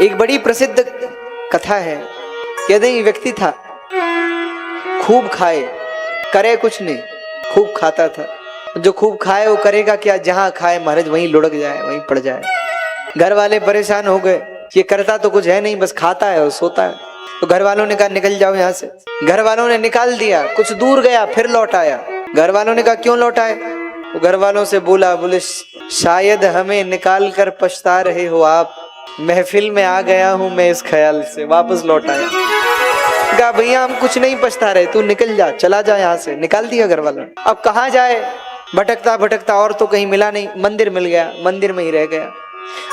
एक बड़ी प्रसिद्ध कथा है। कहते हैं व्यक्ति था, खूब खाए करे कुछ नहीं, खूब खाता था। जो खूब खाए वो करेगा क्या, जहां खाए महाराज वहीं लुढ़क जाए, वहीं पड़ जाए। घर वाले परेशान हो गए, ये करता तो कुछ है नहीं, बस खाता है और सोता है। तो घर वालों ने कहा निकल जाओ यहाँ से। घर वालों ने निकाल दिया, कुछ दूर गया फिर लौट आया। घर वालों ने कहा क्यों लौट आए? वो घर वालों से बोले शायद हमें निकाल कर पछता रहे हो आप, महफिल में आ गया हूं मैं इस ख्याल से। वापस लौट आया। कहा भैया हम कुछ नहीं पछता रहे, तू निकल जा, चला जा यहाँ से। निकाल दिया घर वालों ने। अब कहाँ जाए, भटकता भटकता और तो कहीं मिला नहीं, मंदिर मिल गया, मंदिर में ही रह गया।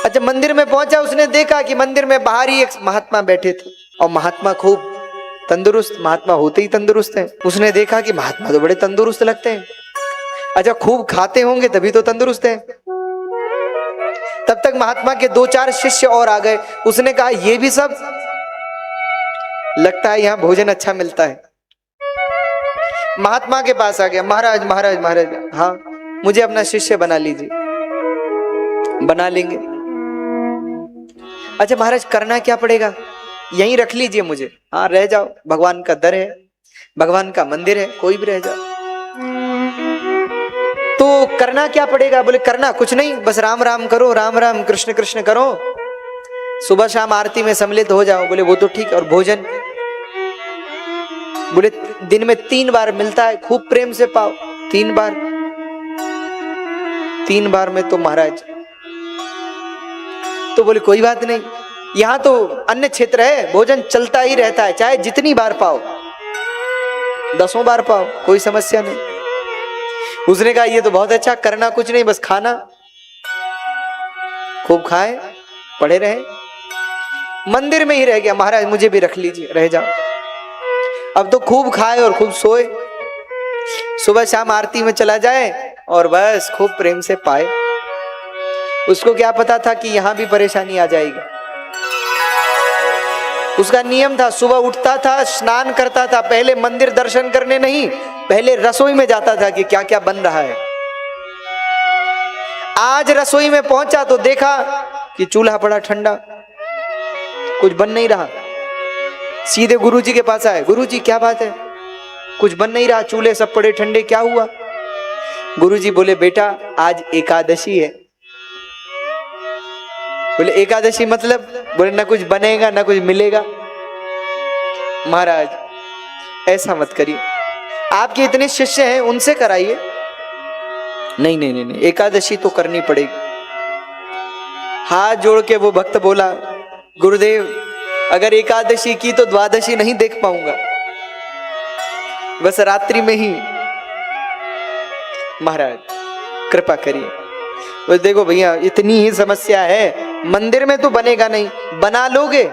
अच्छा मंदिर में पहुंचा, उसने देखा कि मंदिर में बाहर ही एक महात्मा बैठे थे और महात्मा खूब तंदुरुस्त, महात्मा होते ही तंदुरुस्त हैं। उसने देखा कि महात्मा तो बड़े तंदुरुस्त लगते हैं। अच्छा खूब खाते होंगे तभी तो तंदुरुस्त हैं। तब तक महात्मा के 2-4 शिष्य और आ गए। उसने कहा ये भी सब, लगता है यहाँ भोजन अच्छा मिलता है। महात्मा के पास आ गया, महाराज महाराज महाराज, हाँ मुझे अपना शिष्य बना लीजिए। बना लेंगे। अच्छा महाराज करना क्या पड़ेगा? यहीं रख लीजिए मुझे। हाँ रह जाओ, भगवान का दर है, भगवान का मंदिर है, कोई भी रह जाओ। तो करना क्या पड़ेगा? बोले करना कुछ नहीं, बस राम राम करो, राम राम कृष्ण कृष्ण करो, सुबह शाम आरती में सम्मिलित हो जाओ। बोले वो तो ठीक। और भोजन? बोले दिन में 3 बार मिलता है, खूब प्रेम से पाओ। 3 बार? 3 बार में तो महाराज, तो बोले कोई बात नहीं, यहां तो अन्य क्षेत्र है, भोजन चलता ही रहता है, चाहे जितनी बार पाओ, 10 बार पाओ, कोई समस्या नहीं। उसने कहा ये तो बहुत अच्छा, करना कुछ नहीं, बस खाना, खूब खाए, पड़े रहे। मंदिर में ही रह गया। महाराज मुझे भी रख लीजिए, रह जाओ। अब तो खूब खाए और खूब सोए, सुबह शाम आरती में चला जाए और बस खूब प्रेम से पाए। उसको क्या पता था कि यहां भी परेशानी आ जाएगी। उसका नियम था, सुबह उठता था, स्नान करता था, पहले मंदिर दर्शन करने नहीं, पहले रसोई में जाता था कि क्या क्या बन रहा है। आज रसोई में पहुंचा तो देखा कि चूल्हा पड़ा ठंडा, कुछ बन नहीं रहा। सीधे गुरुजी के पास आए, गुरुजी क्या बात है, कुछ बन नहीं रहा, चूल्हे सब पड़े ठंडे, क्या हुआ? गुरुजी बोले बेटा आज एकादशी है। बोले एकादशी मतलब? बोले ना कुछ बनेगा ना कुछ मिलेगा। महाराज ऐसा मत करिए, आपके इतने शिष्य हैं उनसे कराइए। नहीं नहीं नहीं, एकादशी तो करनी पड़ेगी। हाथ जोड़ के वो भक्त बोला गुरुदेव अगर एकादशी की तो द्वादशी नहीं देख पाऊंगा, बस रात्रि में ही। महाराज कृपा करिए। बस देखो भैया इतनी ही समस्या है, मंदिर में तो बनेगा नहीं, बना लोगे?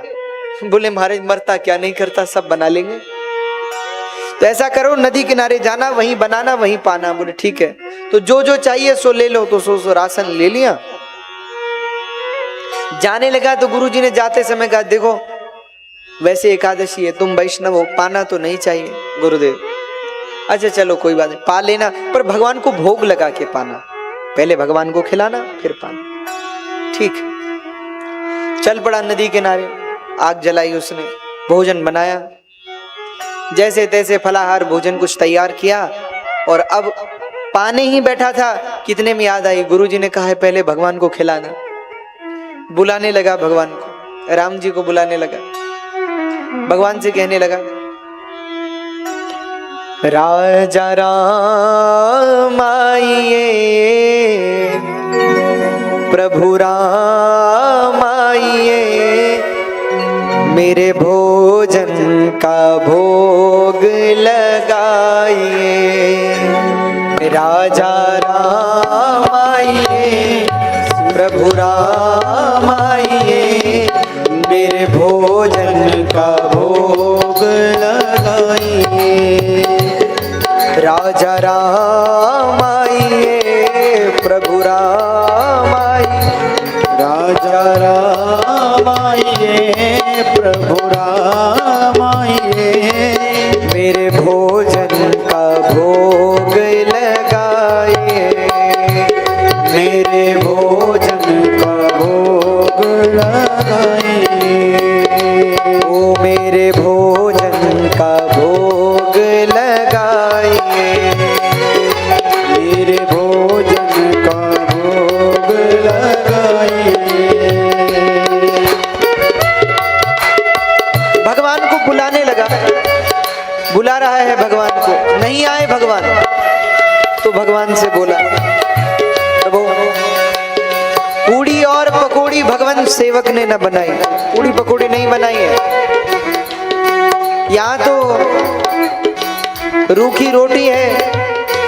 बोले महाराज मरता क्या नहीं करता, सब बना लेंगे। तो ऐसा करो नदी किनारे जाना, वहीं बनाना वहीं पाना। बोले ठीक है। तो जो जो चाहिए सो ले लो। तो सो राशन ले लिया। जाने लगा तो गुरुजी ने जाते समय कहा देखो वैसे एकादशी है, तुम वैष्णव हो, पाना तो नहीं चाहिए। गुरुदेव अच्छा चलो कोई बात नहीं, पा लेना, पर भगवान को भोग लगा के पाना, पहले भगवान को खिलाना फिर पाना। ठीक। चल पड़ा नदी किनारे, आग जलाई उसने, भोजन बनाया, जैसे तैसे फलाहार भोजन कुछ तैयार किया। और अब पाने ही बैठा था, कितने में याद आई, गुरुजी ने कहा है पहले भगवान को खिलाना। बुलाने लगा भगवान को, राम जी को बुलाने लगा, भगवान से कहने लगा राजा राम आइए, प्रभु राम आइए, मेरे भोजन का भोग लगाइए। राजा राम आइए, प्रभु राम आइए, मेरे भोजन का भोग लगाइए। राजा राम आइए, प्रभु राम आइए, राजा राम आइए, प्रभु राम आइए, मेरे भोजन का भोग लगाइए। मेरे भोजन का भोग लगाइए। ओ मेरे भोजन का भोग लगाइए, मेरे भोजन का भोग लगाइए। भगवान को बुलाने लगा, बुला रहा है भगवान को, नहीं आए भगवान। तो भगवान से बोला, प्रभु पूड़ी और पकौड़ी भगवान सेवक ने न बनाई, पूड़ी पकौड़ी नहीं बनाई है, यहाँ तो रूखी रोटी है,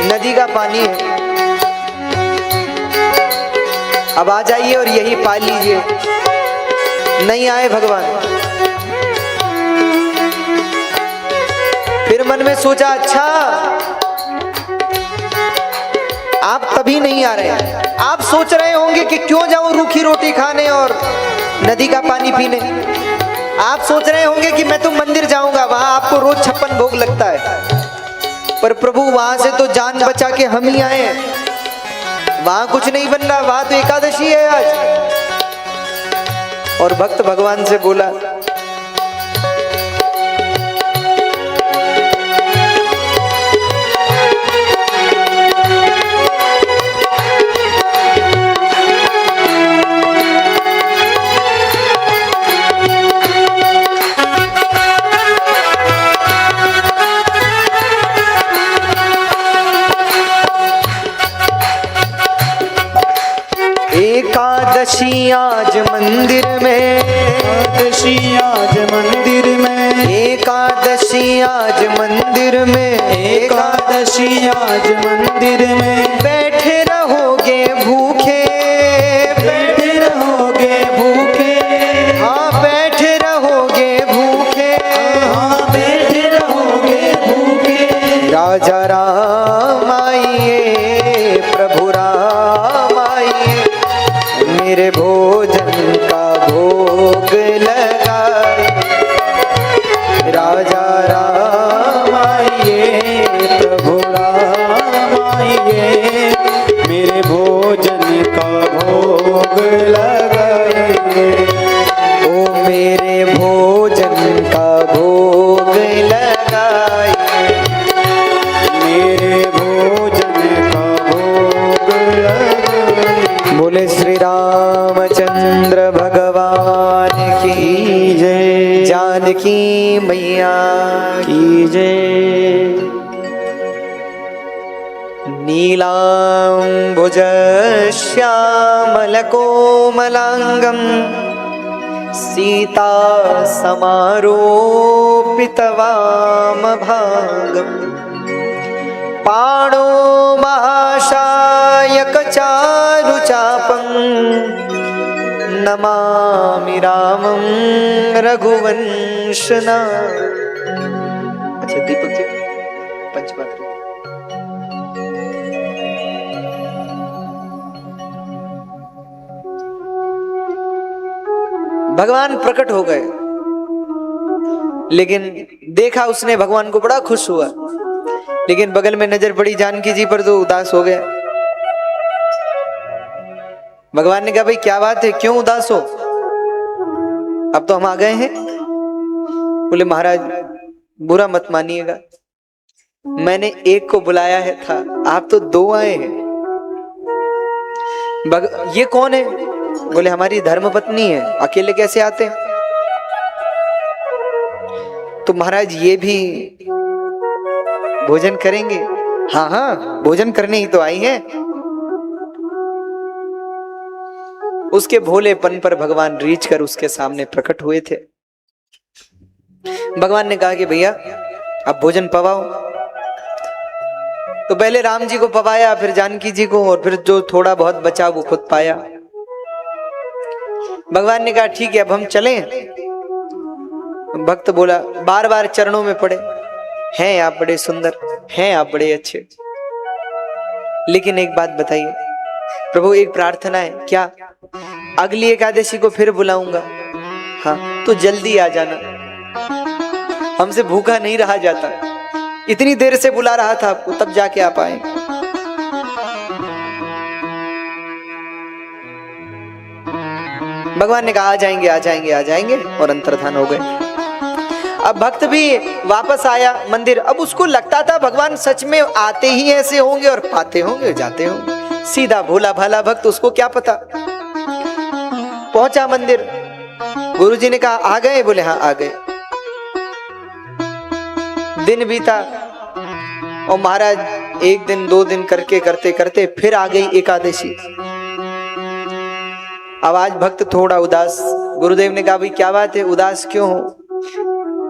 नदी का पानी है, अब आ जाइए और यही पा लीजिए। नहीं आए भगवान। फिर मन में सोचा, अच्छा आप तभी नहीं आ रहे हैं, आप सोच रहे होंगे कि क्यों जाऊं रूखी रोटी खाने और नदी का पानी पीने। आप सोच रहे होंगे कि मैं तो मंदिर जाऊंगा, वहां आपको रोज 56 भोग लगता है, पर प्रभु वहां से तो जान बचा के हम ही आए हैं, वहां कुछ नहीं बन रहा, वहां तो एकादशी है आज। और भक्त भगवान से बोला, एकादशी आज मंदिर में, एकादशी आज मंदिर में, एकादशी आज मंदिर में, एकादशी आज मंदिर में, बैठे रहोगे भूखे, बैठे रहोगे भूखे, हाँ बैठे रहोगे भूखे, हाँ बैठे रहोगे भूखे। राजा राम आइए, प्रभु राम आइए, मेरे भोजन का भोग लगाए। राजा राम आइए, प्रभु राम आइए, मेरे भोजन का भोग लगाइए। ओ मेरे भोजन का भोग लगाइए, मेरे भोजन का भोग लगाइए। बोले श्री रामचंद्र भगवान की जय, जानकी मैया की जय। नीलांबुज श्यामलकोमलांगं सीता समारोपितवामभागं पाणो महाशायक चारुचापं नमामि रामं रघुवंशना। अच्छा दीपक जी पंचपात्र। भगवान प्रकट हो गए, लेकिन देखा उसने भगवान को, बड़ा खुश हुआ, लेकिन बगल में नजर पड़ी जानकी जी पर तो उदास हो गया। भगवान ने कहा, भाई क्या बात है, क्यों उदास हो, अब तो हम आ गए हैं। बोले महाराज बुरा मत मानिएगा, मैंने एक को बुलाया है था, आप तो 2 आए हैं। ये कौन है? बोले हमारी धर्मपत्नी है, अकेले कैसे आते हैं? तो महाराज ये भी भोजन करेंगे? हाँ हाँ भोजन करने ही तो आई हैं। उसके भोलेपन पर भगवान रीझ कर उसके सामने प्रकट हुए थे। भगवान ने कहा कि भैया अब भोजन पवाओ। तो पहले राम जी को पवाया, फिर जानकी जी को, और फिर जो थोड़ा बहुत बचा वो खुद पाया। भगवान ने कहा ठीक है अब हम चलें। भक्त बोला, बार बार चरणों में पड़े, हैं आप बड़े सुंदर, हैं आप बड़े अच्छे, लेकिन एक बात बताइए प्रभु, एक प्रार्थना है। क्या? अगली एकादशी को फिर बुलाऊंगा। हाँ तो जल्दी आ जाना, हमसे भूखा नहीं रहा जाता, इतनी देर से बुला रहा था आपको, तब जाके आप आए। भगवान ने कहा आ जाएंगे आ जाएंगे आ जाएंगे, और अंतर्धान हो गए। अब भक्त भी वापस आया मंदिर। अब उसको लगता था भगवान सच में आते ही ऐसे होंगे और पाते होंगे जाते होंगे। सीधा भोला भाला भक्त, उसको क्या पता। पहुंचा मंदिर, गुरुजी ने कहा आ गए? बोले हाँ आ गए। दिन बीता और महाराज एक दिन दो दिन करके करते करते फिर आ गई एकादशी। अब आज भक्त थोड़ा उदास। गुरुदेव ने कहा भाई क्या बात है, उदास क्यों हो?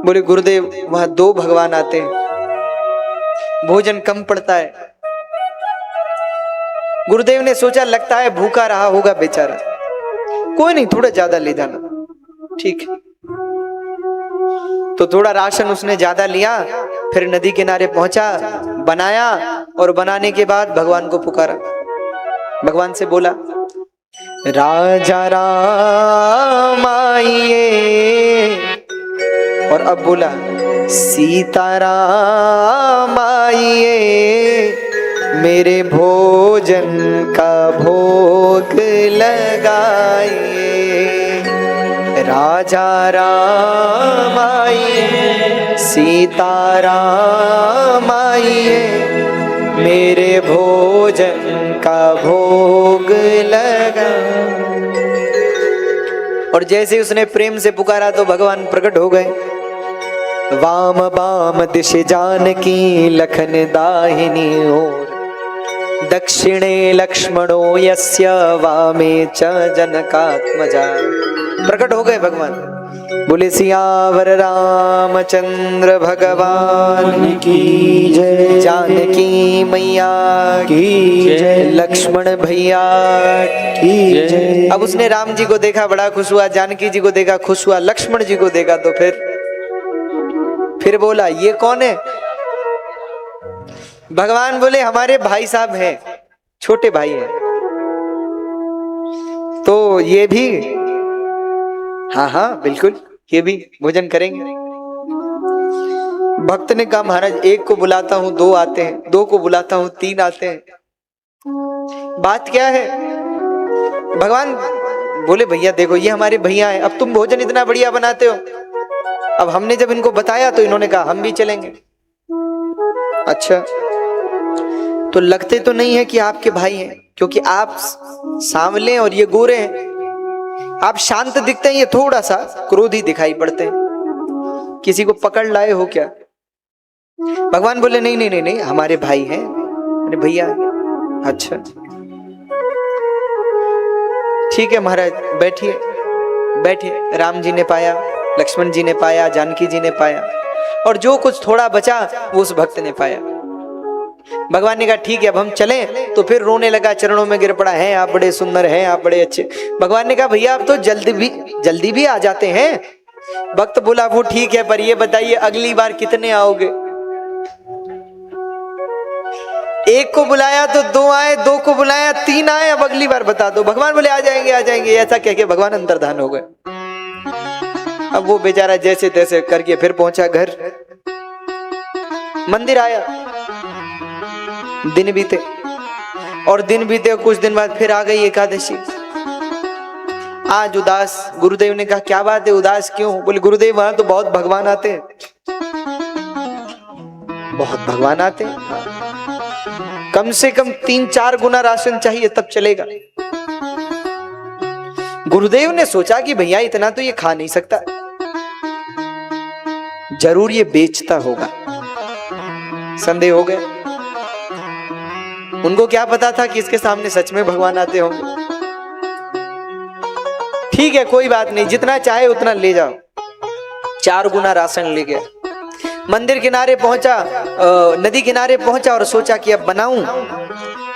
बोले गुरुदेव वहां 2 भगवान आते हैं, भोजन कम पड़ता है। गुरुदेव ने सोचा लगता है भूखा रहा होगा बेचारा, कोई नहीं थोड़ा ज्यादा ले जाना। ठीक है, तो थोड़ा राशन उसने ज्यादा लिया, फिर नदी किनारे पहुंचा, बनाया, और बनाने के बाद भगवान को पुकारा। भगवान से बोला राजा राम आइए, और अब बोला सीताराम आइए, मेरे भोजन का भोग लगाइए। राजा राम आइए, सीताराम आइए, मेरे भोजन का भोग लगा। और जैसे उसने प्रेम से पुकारा तो भगवान प्रकट हो गए। वाम वाम दिश जानकी लखन दाहिनी ओर, दक्षिणे लक्ष्मणो यस्य वामे च जनकात्मजा। प्रकट हो गए भगवान। बोले सियावर रामचंद्र भगवान की जय, जानकी मैया की जय, लक्ष्मण भैया की जय। अब उसने राम जी को देखा बड़ा खुश हुआ, जानकी जी को देखा खुश हुआ, लक्ष्मण जी को देखा तो फिर बोला ये कौन है? भगवान बोले हमारे भाई साहब हैं, छोटे भाई हैं। तो ये भी? हाँ हाँ बिल्कुल, ये भी भोजन करेंगे। भक्त ने कहा महाराज एक को बुलाता हूं 2 आते हैं, 2 को बुलाता हूं 3 आते हैं, बात क्या है? भगवान बोले भैया देखो ये हमारे भैया हैं, अब तुम भोजन इतना बढ़िया बनाते हो, अब हमने जब इनको बताया तो इन्होंने कहा हम भी चलेंगे। अच्छा, तो लगते तो नहीं है कि आपके भाई हैं, क्योंकि आप सांवले और ये गोरे हैं। आप शांत दिखते हैं, ये थोड़ा सा क्रोधी दिखाई पड़ते हैं। किसी को पकड़ लाए हो क्या? भगवान बोले नहीं नहीं नहीं नहीं, हमारे भाई हैं, अरे भैया। अच्छा ठीक है महाराज, बैठिए बैठिए। राम जी ने पाया, लक्ष्मण जी ने पाया, जानकी जी ने पाया, और जो कुछ थोड़ा बचा वो उस भक्त ने पाया। भगवान ने कहा ठीक है अब हम चलें, तो फिर रोने लगा, चरणों में गिर पड़ा, है आप बड़े सुंदर हैं, आप बड़े अच्छे। भगवान ने कहा भैया आप तो जल्दी भी आ जाते हैं। भक्त बोला वो ठीक है, पर ये बताइए अगली बार कितने आओगे? एक को बुलाया तो 2 आए, 2 को बुलाया 3 आए, अब अगली बार बता दो। भगवान बोले आ जाएंगे आ जाएंगे। ऐसा कह के भगवान अंतर्धान हो गए। अब वो बेचारा जैसे तैसे करके फिर पहुंचा घर। मंदिर आया, दिन बीते, और दिन बीते कुछ दिन बाद फिर आ गई एकादशी। आज उदास। गुरुदेव ने कहा क्या बात है, उदास क्यों? बोले गुरुदेव वहां तो बहुत भगवान आते हैं। बहुत भगवान आते हैं, कम से कम 3-4 गुना राशन चाहिए तब चलेगा। गुरुदेव ने सोचा कि भैया इतना तो ये खा नहीं सकता, जरूर ये बेचता होगा। संदेह हो गया। उनको क्या पता था कि इसके सामने सच में भगवान आते होंगे। ठीक है कोई बात नहीं, जितना चाहे उतना ले जाओ। 4 गुना राशन ले गया। मंदिर किनारे पहुंचा, नदी किनारे पहुंचा और सोचा कि अब बनाऊं।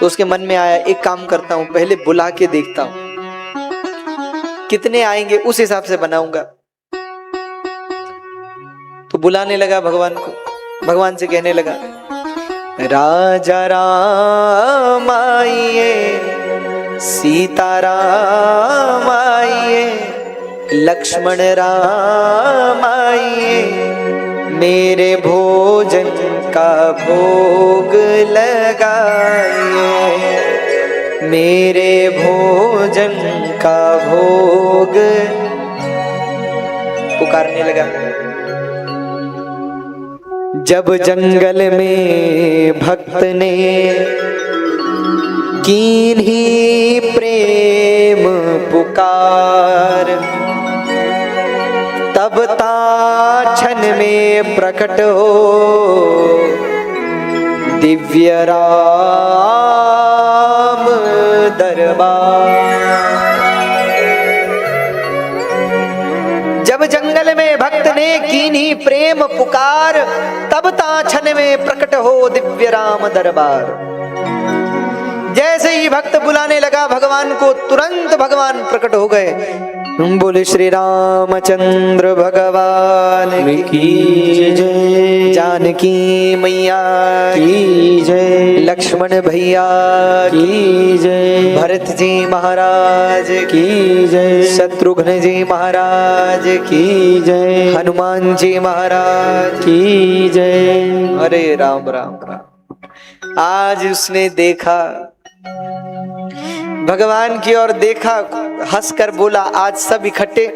तो उसके मन में आया एक काम करता हूं, पहले बुला के देखता हूं कितने आएंगे, उस हिसाब से बनाऊंगा। तो बुलाने लगा भगवान को। भगवान से कहने लगा राजा राम आइए, सीता राम आइए, लक्ष्मण राम आइए, मेरे भोजन का भोग लगाइए। मेरे भोजन का भोग। पुकारने लगा। जब जंगल में भक्त ने कीन्ही प्रेम पुकार, तब ताक्षण में प्रकट हो दिव्य राम दरबार। जब जंगल में भक्त ने कीन्ही प्रेम पुकार, तब ताक्षण में प्रकट हो दिव्य राम दरबार। जैसे ही भक्त बुलाने लगा भगवान को, तुरंत भगवान प्रकट हो गए। बोले श्री रामचंद्र भगवान की जय। जानकी मैया की जय। लक्ष्मण भैया की जय। भरत जी महाराज की जय। शत्रुघ्न जी महाराज की जय। हनुमान जी महाराज की जय। अरे राम राम राम। आज उसने देखा, भगवान की ओर देखा, हंसकर बोला आज सब इकट्ठे।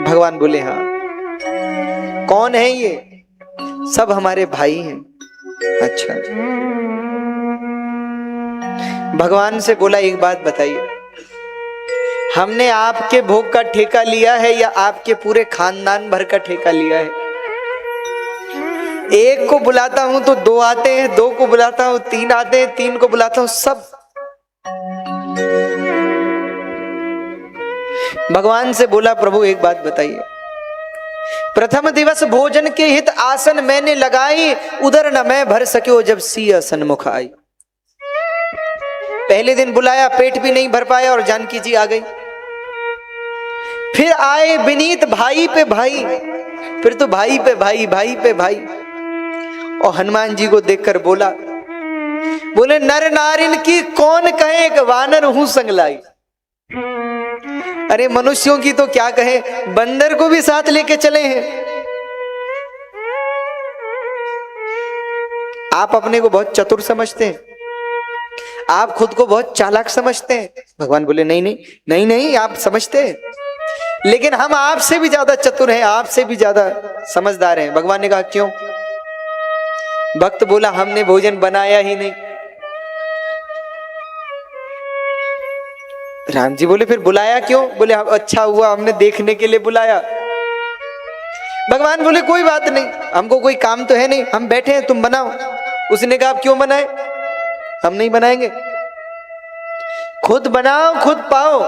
भगवान बोले हाँ। कौन है ये? सब हमारे भाई हैं। अच्छा। भगवान से बोला एक बात बताइए, हमने आपके भोग का ठेका लिया है या आपके पूरे खानदान भर का ठेका लिया है? एक को बुलाता हूं तो दो आते हैं, दो को बुलाता हूं तीन आते हैं, तीन को बुलाता हूं सब। भगवान से बोला प्रभु एक बात बताइए, प्रथम दिवस भोजन के हित आसन मैंने लगाई, उधर न मैं भर सक्यो जब सिया सन्मुख आई। पहले दिन बुलाया, पेट भी नहीं भर पाया और जानकी जी आ गई। फिर आए विनीत भाई पे भाई, फिर तो भाई पे भाई, भाई पे भाई। और हनुमान जी को देखकर बोला, बोले नर नारिन की कौन कहे कि वानर हूं संगलाई। अरे मनुष्यों की तो क्या कहे, बंदर को भी साथ लेके चले हैं। आप अपने को बहुत चतुर समझते हैं, आप खुद को बहुत चालाक समझते हैं। भगवान बोले नहीं नहीं नहीं नहीं, आप समझते हैं, लेकिन हम आपसे भी ज्यादा चतुर हैं, आपसे भी ज्यादा समझदार हैं। भगवान ने कहा क्यों? भक्त बोला हमने भोजन बनाया ही नहीं। राम जी बोले फिर बुलाया क्यों? बोले अच्छा हुआ हमने देखने के लिए बुलाया। भगवान बोले कोई बात नहीं, हमको कोई काम तो है नहीं, हम बैठे हैं, तुम बनाओ। उसने कहा क्यों बनाए? हम नहीं बनाएंगे, खुद बनाओ खुद पाओ।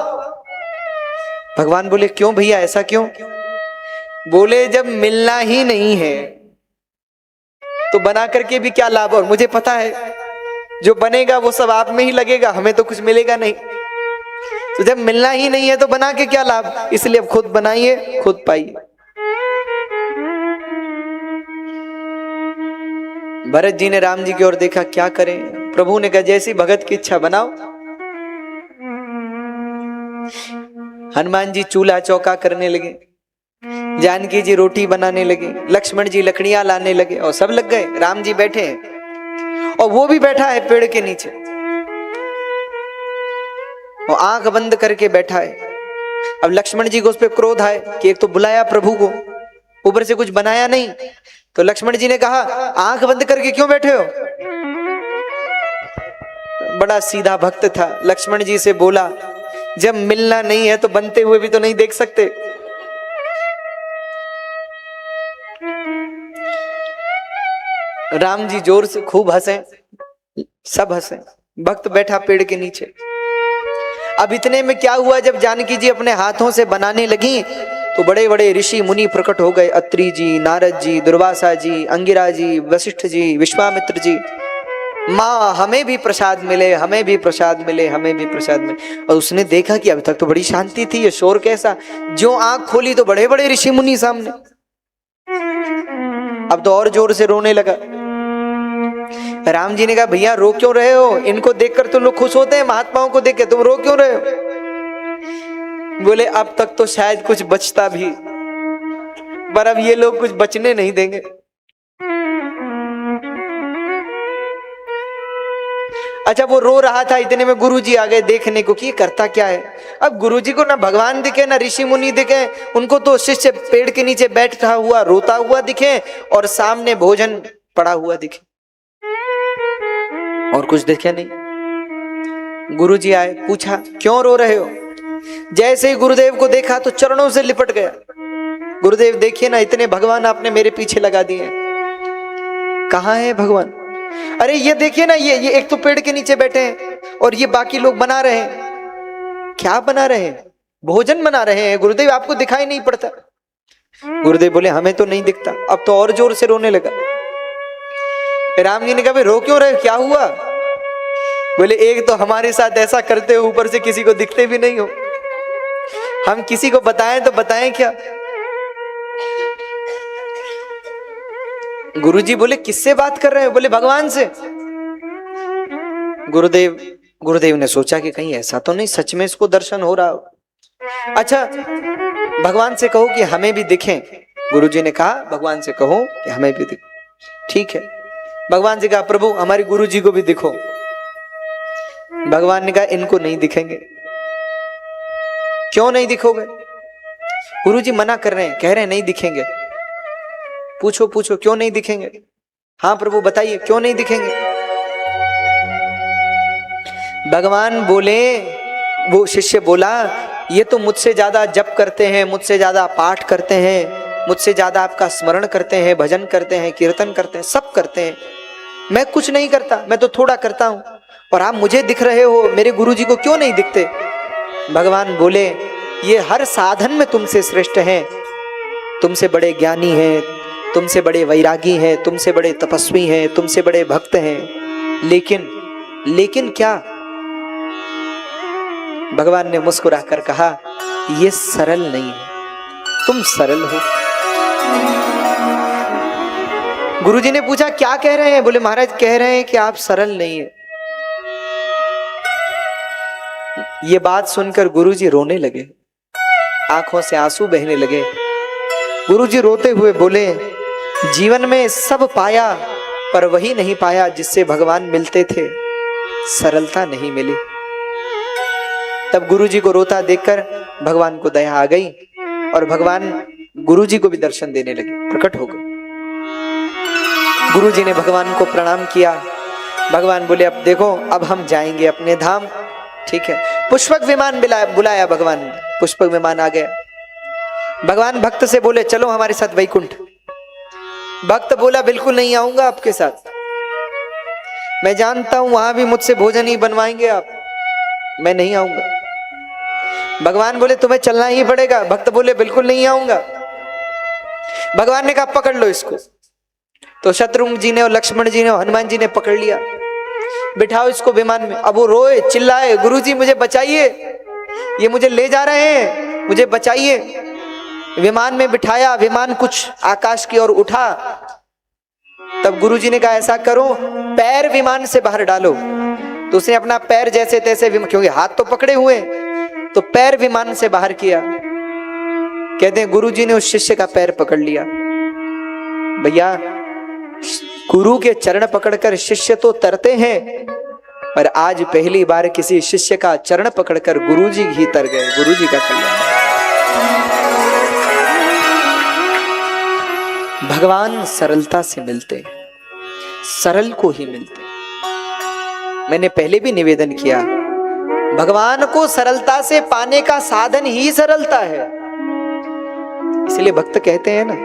भगवान बोले क्यों भैया, ऐसा क्यों? बोले जब मिलना ही नहीं है तो बना करके भी क्या लाभ? और मुझे पता है जो बनेगा वो सब आप में ही लगेगा, हमें तो कुछ मिलेगा नहीं। तो जब मिलना ही नहीं है तो बना के क्या लाभ? इसलिए अब खुद बनाइए खुद पाइए। भरत जी ने राम जी की ओर देखा, क्या करें? प्रभु ने कहा जैसी भगत की इच्छा बनाओ। हनुमान जी चूल्हा चौका करने लगे, जानकी जी रोटी बनाने लगे, लक्ष्मण जी लकड़ियां लाने लगे और सब लग गए। राम जी बैठे हैं और वो भी बैठा है पेड़ के नीचे, वो आंख बंद करके बैठा है। अब लक्ष्मण जी को उस पर क्रोध आए कि एक तो बुलाया प्रभु को, ऊपर से कुछ बनाया नहीं। तो लक्ष्मण जी ने कहा आंख बंद करके क्यों बैठे हो? बड़ा सीधा भक्त था, लक्ष्मण जी से बोला जब मिलना नहीं है तो बनते हुए भी तो नहीं देख सकते। राम जी जोर से खूब हंसे, सब हंसे, भक्त बैठा पेड़ के नीचे। अब इतने में क्या हुआ, जब जानकी जी अपने हाथों से बनाने लगी तो बड़े बड़े ऋषि मुनि प्रकट हो गए। अत्रि जी, नारद जी, दुर्वासा जी, अंगिरा जी, वशिष्ठ जी, विश्वामित्र जी। माँ हमें भी प्रसाद मिले, हमें भी प्रसाद मिले, हमें भी प्रसाद मिले। और उसने देखा कि अभी तक तो बड़ी शांति थी, ये शोर कैसा? जो आंख खोली तो बड़े बड़े ऋषि मुनि सामने। अब तो और जोर से रोने लगा। राम जी ने कहा भैया रो क्यों रहे हो? इनको देखकर तो लोग खुश होते हैं, महात्माओं को देख के तुम रो क्यों रहे हो? बोले अब तक तो शायद कुछ बचता भी, पर अब ये लोग कुछ बचने नहीं देंगे। अच्छा वो रो रहा था, इतने में गुरुजी आ गए देखने को कि ये करता क्या है। अब गुरुजी को ना भगवान दिखे ना ऋषि मुनि दिखे, उनको तो शिष्य पेड़ के नीचे बैठा हुआ रोता हुआ दिखे और सामने भोजन पड़ा हुआ दिखे, और कुछ दिखे नहीं। गुरुजी आए, पूछा क्यों रो रहे हो। जैसे ही गुरुदेव को देखा तो चरणों से लिपट गया। गुरुदेव देखिए ना, इतने भगवान आपने मेरे पीछे लगा दिए, कहाँ है भगवान। अरे ये देखिए ना, ये एक तो पेड़ के नीचे बैठे हैं और ये बाकी लोग बना रहे हैं। क्या बना रहे हैं? भोजन बना रहे हैं। गुरुदेव आपको दिखाई नहीं पड़ता। गुरुदेव बोले हमें तो नहीं दिखता। अब तो और जोर से रोने लगा। राम जी ने कहा रो क्यों रहे, क्या हुआ। बोले एक तो हमारे साथ ऐसा करते हो, ऊपर से किसी को दिखते भी नहीं हो। हम किसी को बताएं तो बताएं क्या। गुरुजी बोले किससे बात कर रहे हो। बोले भगवान से। गुरुदेव ने सोचा कि कहीं ऐसा तो नहीं सच में इसको दर्शन हो रहा हो। अच्छा भगवान से कहो कि हमें भी दिखें। गुरुजी ने कहा भगवान से कहो कि हमें भी दिखे। ठीक है, भगवान से कहा प्रभु हमारे गुरुजी को भी दिखो। भगवान ने कहा इनको नहीं दिखेंगे। क्यों नहीं दिखोगे। गुरुजी मना कर रहे हैं, कह रहे हैं नहीं दिखेंगे। पूछो क्यों नहीं दिखेंगे। हाँ प्रभु बताइए क्यों नहीं दिखेंगे। भगवान बोले, वो शिष्य बोला ये तो मुझसे ज्यादा जप करते हैं, मुझसे ज्यादा पाठ करते हैं, मुझसे ज्यादा आपका स्मरण करते हैं, भजन करते हैं, कीर्तन करते हैं, सब करते हैं। मैं कुछ नहीं करता, मैं तो थोड़ा करता हूं, और आप मुझे दिख रहे हो, मेरे गुरुजी को क्यों नहीं दिखते। भगवान बोले ये हर साधन में तुमसे श्रेष्ठ हैं, तुमसे बड़े ज्ञानी हैं, तुमसे बड़े वैरागी हैं, तुमसे बड़े तपस्वी हैं, तुमसे बड़े भक्त हैं, लेकिन क्या। भगवान ने मुस्कुराकर कहा ये सरल नहीं है, तुम सरल हो। गुरुजी ने पूछा क्या कह रहे हैं। बोले महाराज कह रहे हैं कि आप सरल नहीं है। ये बात सुनकर गुरुजी रोने लगे, आंखों से आंसू बहने लगे। गुरुजी रोते हुए बोले जीवन में सब पाया पर वही नहीं पाया जिससे भगवान मिलते थे, सरलता नहीं मिली। तब गुरुजी को रोता देखकर भगवान को दया आ गई और भगवान गुरुजी को भी दर्शन देने लगे, प्रकट हो गए। गुरुजी ने भगवान को प्रणाम किया। भगवान बोले अब देखो अब हम जाएंगे अपने धाम। ठीक है, पुष्पक विमान बुलाया भगवान ने। पुष्पक विमान आ गया। भगवान भक्त से बोले चलो हमारे साथ वैकुंठ। भक्त बोला बिल्कुल नहीं आऊंगा आपके साथ, मैं जानता हूं वहां भी मुझसे भोजन ही बनवाएंगे आप, मैं नहीं आऊंगा। भगवान बोले तुम्हें चलना ही पड़ेगा। भक्त बोले बिल्कुल नहीं आऊंगा। भगवान ने कहा पकड़ लो इसको। तो शत्रुघ्न जी ने और लक्ष्मण जी ने और हनुमान जी ने पकड़ लिया, बिठाओ इसको विमान में। अब वो रोए चिल्लाए गुरुजी मुझे बचाइए, ये मुझे ले जा रहे हैं, मुझे बचाइए। विमान में बिठाया, विमान कुछ आकाश की ओर उठा। तब गुरुजी ने कहा ऐसा करो पैर विमान से बाहर डालो। तो उसने अपना पैर जैसे तैसे, क्योंकि हाथ तो पकड़े हुए, तो पैर विमान से बाहर किया। कहते हैं गुरुजी ने उस शिष्य का पैर पकड़ लिया। भैया गुरु के चरण पकड़कर शिष्य तो तरते हैं, पर आज पहली बार किसी शिष्य का चरण पकड़कर गुरुजी ही तर गए। गुरुजी का कल्याण। भगवान सरलता से मिलते, सरल को ही मिलते। मैंने पहले भी निवेदन किया, भगवान को सरलता से पाने का साधन ही सरलता है। इसलिए भक्त कहते हैं ना